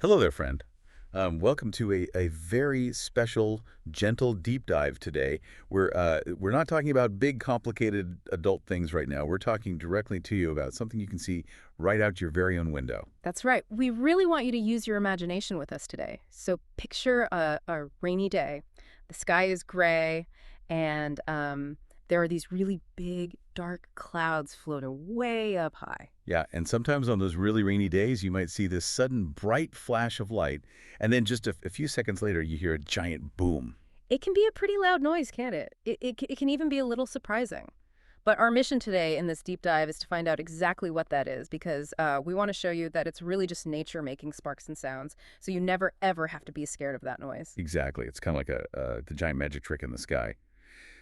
Hello there, friend. Welcome to a very special, gentle deep dive today. We're not talking about big, complicated adult things right now. We're talking directly to you about something you can see right out your very own window. That's right. We really want you to use your imagination with us today. So picture a rainy day. The sky is gray, and there are these really big, dark clouds floating way up high. Yeah, and sometimes on those really rainy days, you might see this sudden bright flash of light, and then just a few seconds later, you hear a giant boom. It can be a pretty loud noise, can't it? It can even be a little surprising. But our mission today in this deep dive is to find out exactly what that is because we want to show you that it's really just nature making sparks and sounds. So you never, ever have to be scared of that noise. Exactly. It's kind of like the giant magic trick in the sky.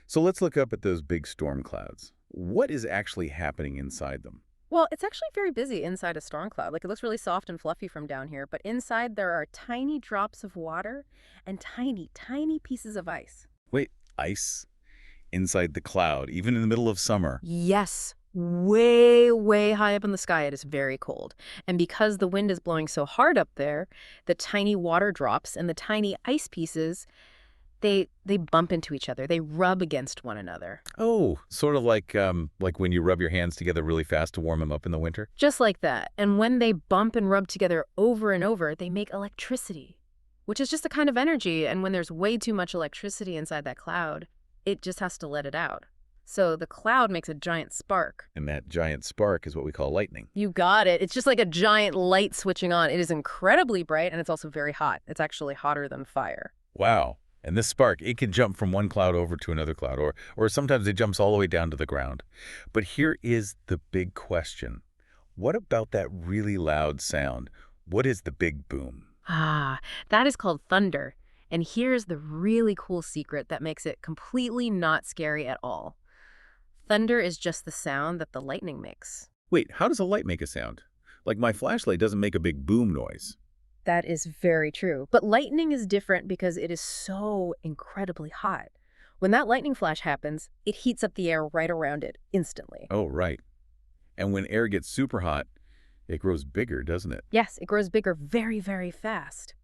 So let's look up at those big storm clouds. What is actually happening inside them? Well, it's actually very busy inside a storm cloud. Like it looks really soft and fluffy from down here, but inside there are tiny drops of water and tiny, tiny pieces of ice. Wait, ice? Inside the cloud, even in the middle of summer. Yes, way, way high up in the sky, it is very cold. And because the wind is blowing so hard up there, the tiny water drops and the tiny ice pieces, they bump into each other. They rub against one another. Oh, sort of like when you rub your hands together really fast to warm them up in the winter? Just like that. And when they bump and rub together over and over, they make electricity, which is just a kind of energy. And when there's way too much electricity inside that cloud, it just has to let it out. So the cloud makes a giant spark. And that giant spark is what we call lightning. You got it. It's just like a giant light switching on. It is incredibly bright, and it's also very hot. It's actually hotter than fire. Wow. And this spark, it can jump from one cloud over to another cloud, or sometimes it jumps all the way down to the ground. But here is the big question. What about that really loud sound? What is the big boom? Ah, that is called thunder. And here's the really cool secret that makes it completely not scary at all. Thunder is just the sound that the lightning makes. Wait, how does a light make a sound? Like my flashlight doesn't make a big boom noise. That is very true. But lightning is different because it is so incredibly hot. When that lightning flash happens, it heats up the air right around it instantly. Oh, right. And when air gets super hot, it grows bigger, doesn't it? Yes, it grows bigger very, very fast.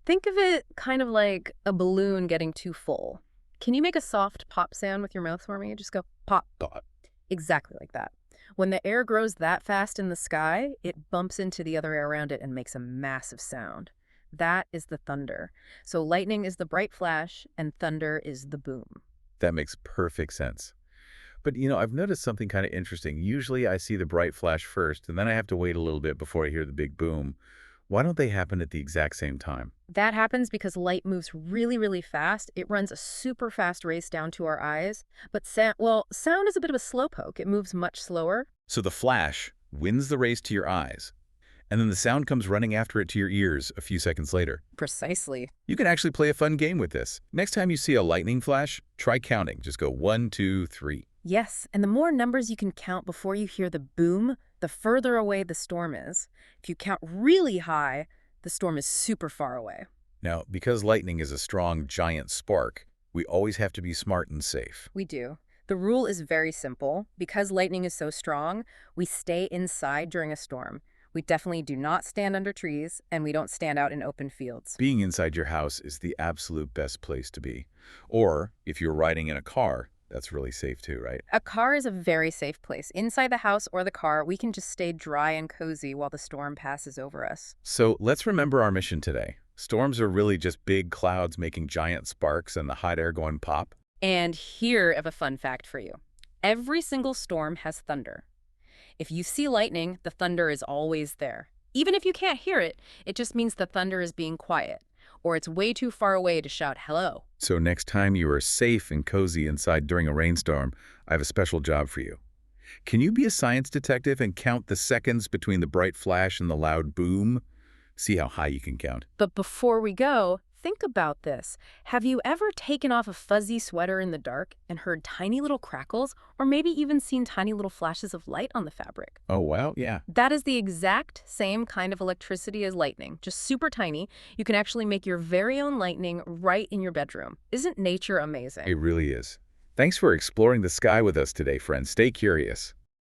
Think of it kind of like a balloon getting too full. Can you make a soft pop sound with your mouth for me? Just go pop. Thought. Exactly like that. When the air grows that fast in the sky, it bumps into the other air around it and makes a massive sound. That is the thunder. So lightning is the bright flash and thunder is the boom. That makes perfect sense. But, I've noticed something kind of interesting. Usually I see the bright flash first, and then I have to wait a little bit before I hear the big boom. Why don't they happen at the exact same time? That happens because light moves really, really fast. It runs a super fast race down to our eyes. But sound is a bit of a slowpoke. It moves much slower. So the flash wins the race to your eyes, and then the sound comes running after it to your ears a few seconds later. Precisely. You can actually play a fun game with this. Next time you see a lightning flash, try counting. Just go 1, 2, 3. Yes, and the more numbers you can count before you hear the boom, the further away the storm is. If you count really high, the storm is super far away. Now, because lightning is a strong, giant spark, we always have to be smart and safe. We do. The rule is very simple. Because lightning is so strong, we stay inside during a storm. We definitely do not stand under trees, and we don't stand out in open fields. Being inside your house is the absolute best place to be. Or, if you're riding in a car, that's really safe too, right? A car is a very safe place. Inside the house or the car, we can just stay dry and cozy while the storm passes over us. So let's remember our mission today. Storms are really just big clouds making giant sparks and the hot air going pop. And here is a fun fact for you. Every single storm has thunder. If you see lightning, the thunder is always there. Even if you can't hear it, it just means the thunder is being quiet, or it's way too far away to shout hello. So next time you are safe and cozy inside during a rainstorm, I have a special job for you. Can you be a science detective and count the seconds between the bright flash and the loud boom? See how high you can count. But before we go, think about this. Have you ever taken off a fuzzy sweater in the dark and heard tiny little crackles, or maybe even seen tiny little flashes of light on the fabric? Oh, wow, yeah. That is the exact same kind of electricity as lightning, just super tiny. You can actually make your very own lightning right in your bedroom. Isn't nature amazing? It really is. Thanks for exploring the sky with us today, friends. Stay curious.